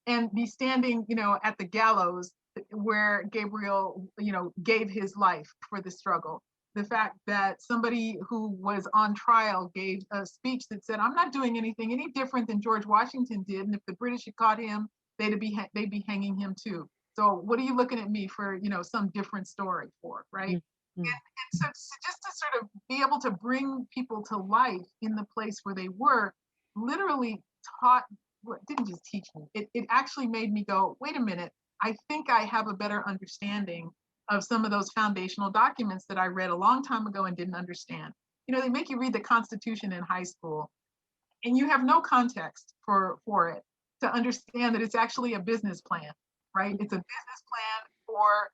and be standing, at the gallows where Gabriel, gave his life for the struggle. The fact that somebody who was on trial gave a speech that said, I'm not doing anything any different than George Washington did. And if the British had caught him, they'd be hanging him too. So what are you looking at me for, some different story for, right? And so just to sort of be able to bring people to life in the place where they were, literally didn't just teach me, it actually made me go, wait a minute, I think I have a better understanding of some of those foundational documents that I read a long time ago and didn't understand. They make you read the Constitution in high school, and you have no context for it to understand that it's actually a business plan. right? It's a business plan for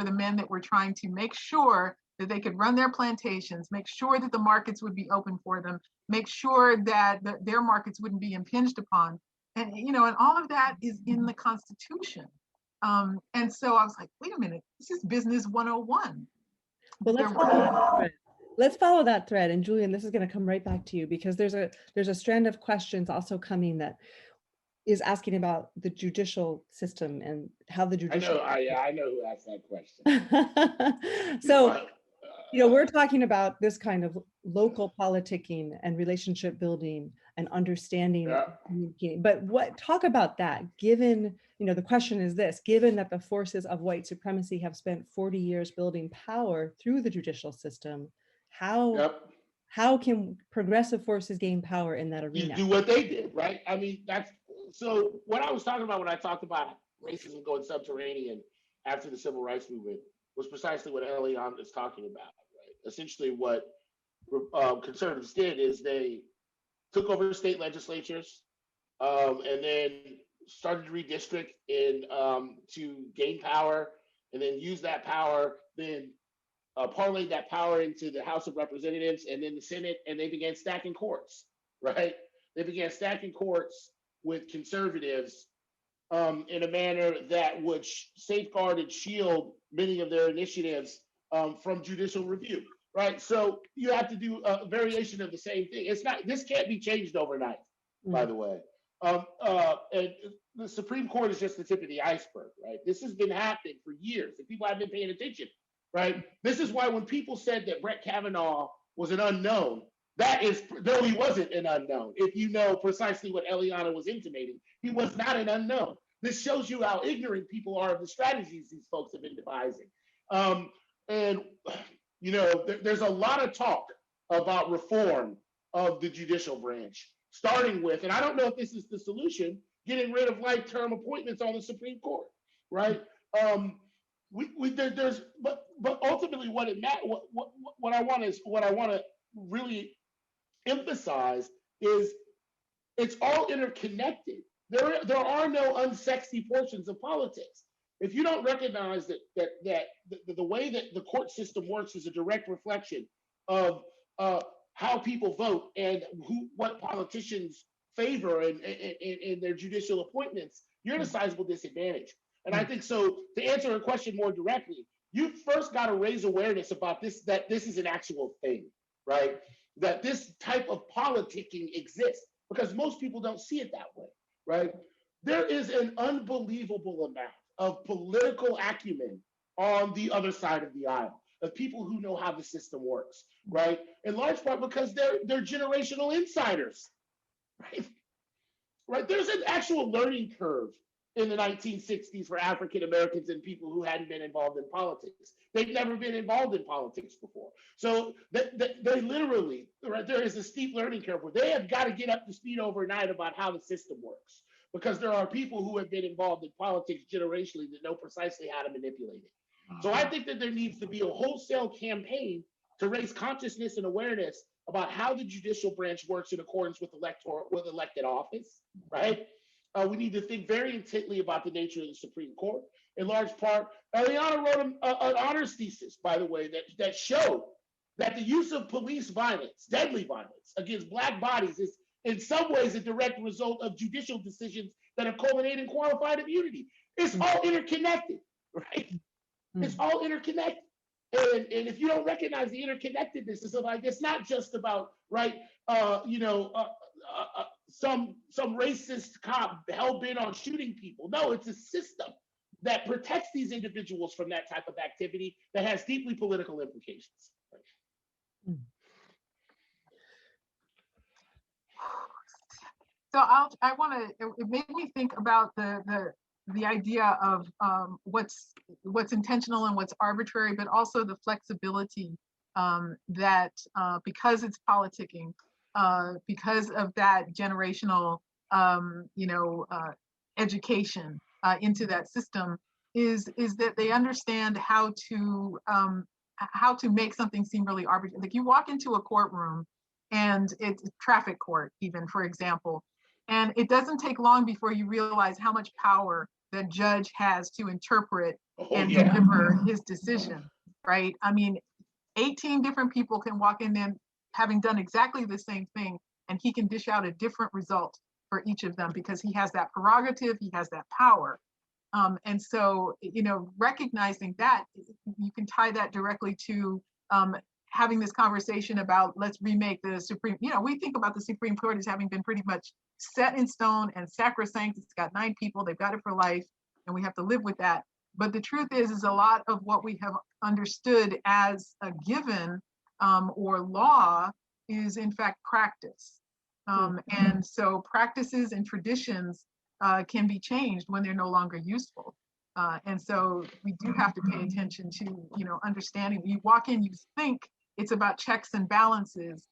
the men that were trying to make sure that they could run their plantations, make sure that the markets would be open for them, make sure that their markets wouldn't be impinged upon. And, you know, and all of that is in the Constitution. And so I was like, wait a minute, this is business 101. Well, let's follow that thread. And Julian, this is going to come right back to you, because there's a strand of questions also coming that is asking about the judicial system and how the judicial. I know who asked that question. So, you know, we're talking about this kind of local politicking and relationship building and understanding. Yeah. But talk about that, given, you know, the question is this: given that the forces of white supremacy have spent 40 years building power through the judicial system, how can progressive forces gain power in that arena? You do what they did, right? I mean, so what I was talking about when I talked about racism going subterranean after the civil rights movement was precisely what Eliana is talking about, right? Essentially what conservatives did is they took over state legislatures and then started to redistrict to gain power, and then use that power, then parlayed that power into the House of Representatives and then the Senate, and they began stacking courts, right? They began stacking courts with conservatives in a manner that would safeguard and shield many of their initiatives from judicial review, right? So you have to do a variation of the same thing. This can't be changed overnight, by the way. And the Supreme Court is just the tip of the iceberg, right? This has been happening for years, and people have been paying attention, right? This is why when people said that Brett Kavanaugh was an unknown, though he wasn't an unknown, if you know precisely what Eliana was intimating, he was not an unknown. This shows you how ignorant people are of the strategies these folks have been devising. And, you know, there's a lot of talk about reform of the judicial branch, starting with, and I don't know if this is the solution, getting rid of life-term appointments on the Supreme Court, right? But ultimately, what I want to really emphasize is it's all interconnected. There are no unsexy portions of politics. If you don't recognize that the way that the court system works is a direct reflection of how people vote and what politicians favor in their judicial appointments, you're at a sizable disadvantage. And I think so. To answer a question more directly, you first got to raise awareness about this, that this is an actual thing, right? That this type of politicking exists, because most people don't see it that way, right? There is an unbelievable amount of political acumen on the other side of the aisle, of people who know how the system works, right? In large part because they're generational insiders, right? Right? There's an actual learning curve in the 1960s for African Americans and people who hadn't been involved in politics. They've never been involved in politics before. So they literally, right, there is a steep learning curve where they have got to get up to speed overnight about how the system works, because there are people who have been involved in politics generationally that know precisely how to manipulate it. So I think that there needs to be a wholesale campaign to raise consciousness and awareness about how the judicial branch works in accordance with elected office, right? We need to think very intently about the nature of the Supreme Court. In large part, Eliana wrote an honors thesis, by the way, that showed that the use of police violence, deadly violence against Black bodies, is in some ways a direct result of judicial decisions that have culminated in qualified immunity. It's all interconnected, right? It's all interconnected. And if you don't recognize the interconnectedness, it's not just about, right, some racist cop hell-bent on shooting people. No, it's a system that protects these individuals from that type of activity that has deeply political implications. So it made me think about the idea of what's intentional and what's arbitrary, but also the flexibility that because it's politicking, because of that generational education into that system, is that they understand how to make something seem really arbitrary. Like you walk into a courtroom, and it's a traffic court, even, for example, and it doesn't take long before you realize how much power that judge has to interpret and yeah. deliver his decision, right? I mean, 18 different people can walk in there having done exactly the same thing, and he can dish out a different result for each of them because he has that prerogative, he has that power. And so, recognizing that, you can tie that directly to having this conversation about let's remake the Supreme. We think about the Supreme Court as having been pretty much set in stone and sacrosanct. It's got 9 people, they've got it for life, and we have to live with that. But the truth is a lot of what we have understood as a given or law is in fact practice. And so practices and traditions can be changed when they're no longer useful. And so we do have to pay attention to, understanding. You walk in, you think it's about checks and balances,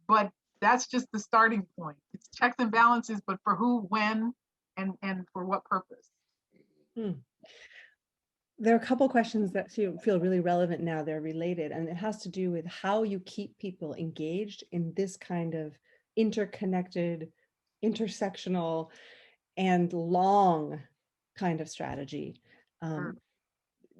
but that's just the starting point. It's checks and balances, but for who, when, and for what purpose. There are a couple questions that feel really relevant now. They're related, and it has to do with how you keep people engaged in this kind of interconnected, intersectional, and long kind of strategy. Well,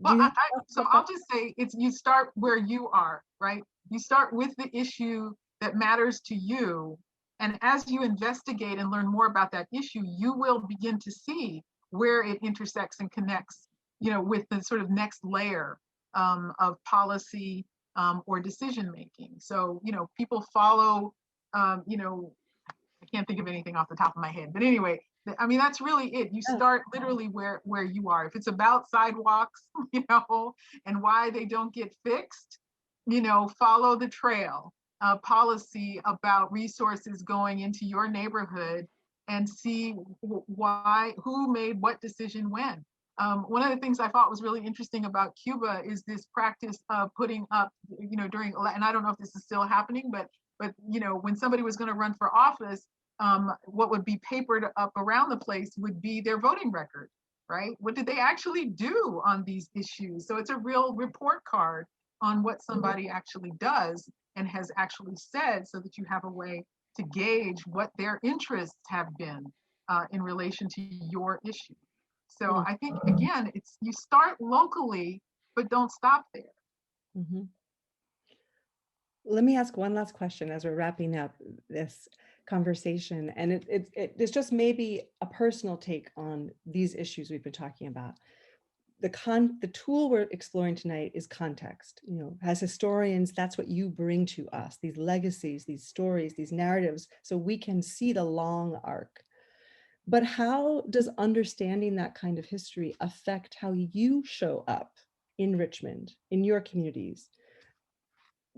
I'll just say you start where you are, right? You start with the issue that matters to you. And as you investigate and learn more about that issue, you will begin to see where it intersects and connects, with the sort of next layer of policy or decision making. So, people follow, I can't think of anything off the top of my head, but anyway, I mean, that's really it. You start literally where you are. If it's about sidewalks, and why they don't get fixed, follow the trail. Policy about resources going into your neighborhood and see who made what decision when. One of the things I thought was really interesting about Cuba is this practice of putting up, during, and I don't know if this is still happening, but when somebody was going to run for office, what would be papered up around the place would be their voting record, right? What did they actually do on these issues? So it's a real report card on what somebody actually does and has actually said, so that you have a way to gauge what their interests have been in relation to your issue. So I think, again, it's you start locally, but don't stop there. Mm-hmm. Let me ask one last question as we're wrapping up this conversation. And it's just maybe a personal take on these issues we've been talking about. The tool we're exploring tonight is context. As historians, that's what you bring to us, these legacies, these stories, these narratives, so we can see the long arc. But how does understanding that kind of history affect how you show up in Richmond, in your communities?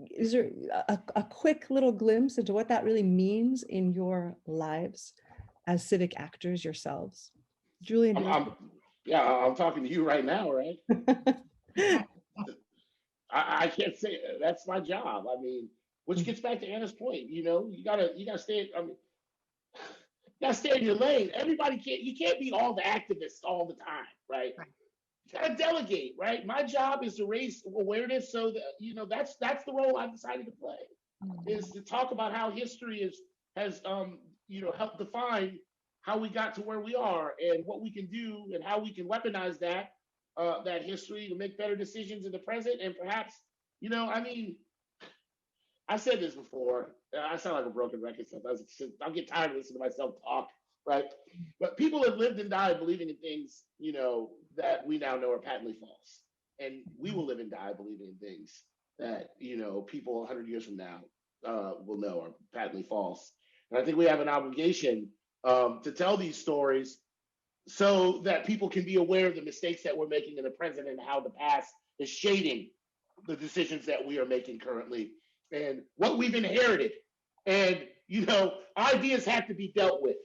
Is there a quick little glimpse into what that really means in your lives as civic actors yourselves? Julian? I'm talking to you right now, right? I can't say that's my job. I mean, which gets back to Anna's point. You gotta stay. I mean, you gotta stay in your lane. You can't be all the activists all the time, right? You gotta delegate, right? My job is to raise awareness, so that that's the role I've decided to play, is to talk about how history has helped define how we got to where we are and what we can do and how we can weaponize that history to make better decisions in the present. And perhaps, I've said this before. I sound like a broken record sometimes. I'll get tired of listening to myself talk, right? But people have lived and died believing in things, that we now know are patently false. And we will live and die believing in things that, people 100 years from now will know are patently false. And I think we have an obligation to tell these stories so that people can be aware of the mistakes that we're making in the present and how the past is shading the decisions that we are making currently and what we've inherited. And, ideas have to be dealt with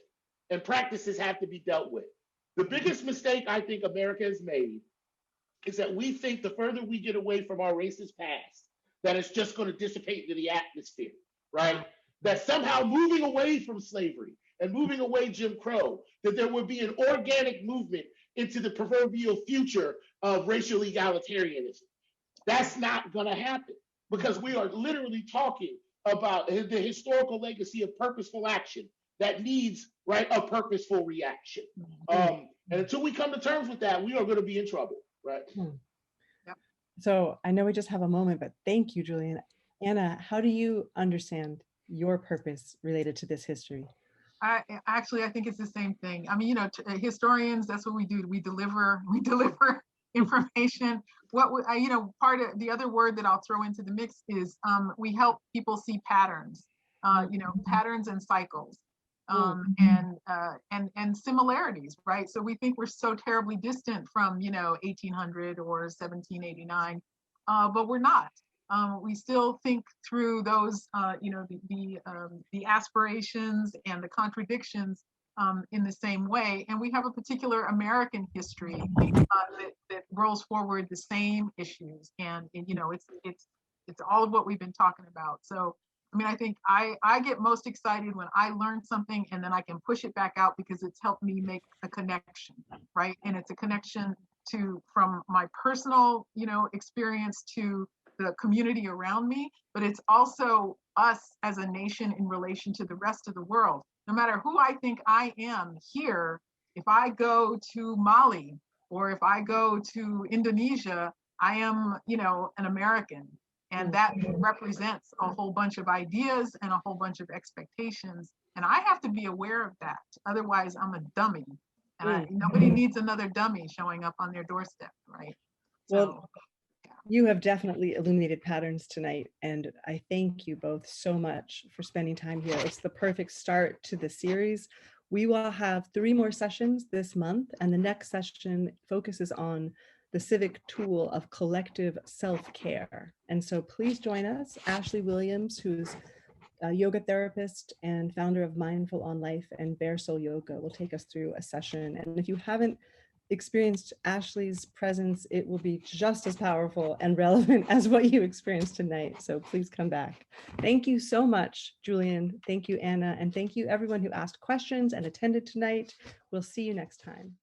and practices have to be dealt with. The biggest mistake I think America has made is that we think the further we get away from our racist past, that it's just going to dissipate into the atmosphere, right? That somehow moving away from slavery and moving away Jim Crow, that there would be an organic movement into the proverbial future of racial egalitarianism. That's not going to happen, because we are literally talking about the historical legacy of purposeful action that needs, right, a purposeful reaction. And until we come to terms with that, we are going to be in trouble, right? So I know we just have a moment, but thank you, Julian. Anna, how do you understand your purpose related to this history? I think it's the same thing. I mean, you know, historians, that's what we do. We deliver information. You know, part of the other word that I'll throw into the mix is we help people see patterns, you know, patterns and cycles, and similarities, right? So we think we're so terribly distant from, you know, 1800 or 1789, but we're not. We still think through those, you know, the aspirations and the contradictions in the same way. And we have a particular American history that rolls forward the same issues. And you know, it's all of what we've been talking about. So, I mean, I think I get most excited when I learn something and then I can push it back out because it's helped me make a connection, right? And it's a connection from my personal, you know, experience to the community around me, but it's also us as a nation in relation to the rest of the world. No matter who I think I am here, if I go to Mali or if I go to Indonesia, I am, you know, an American. And that represents a whole bunch of ideas and a whole bunch of expectations. And I have to be aware of that. Otherwise, I'm a dummy. And nobody needs another dummy showing up on their doorstep, right? Well, you have definitely illuminated patterns tonight, and I thank you both so much for spending time here. It's the perfect start to the series. We will have 3 more sessions this month, and the next session focuses on the civic tool of collective self-care. And so please join us. Ashley Williams, who's a yoga therapist and founder of Mindful on Life and Bare Soul Yoga, will take us through a session. And if you haven't experienced Ashley's presence, it will be just as powerful and relevant as what you experienced tonight. So please come back. Thank you so much, Julian. Thank you, Anna. And thank you everyone who asked questions and attended tonight. We'll see you next time.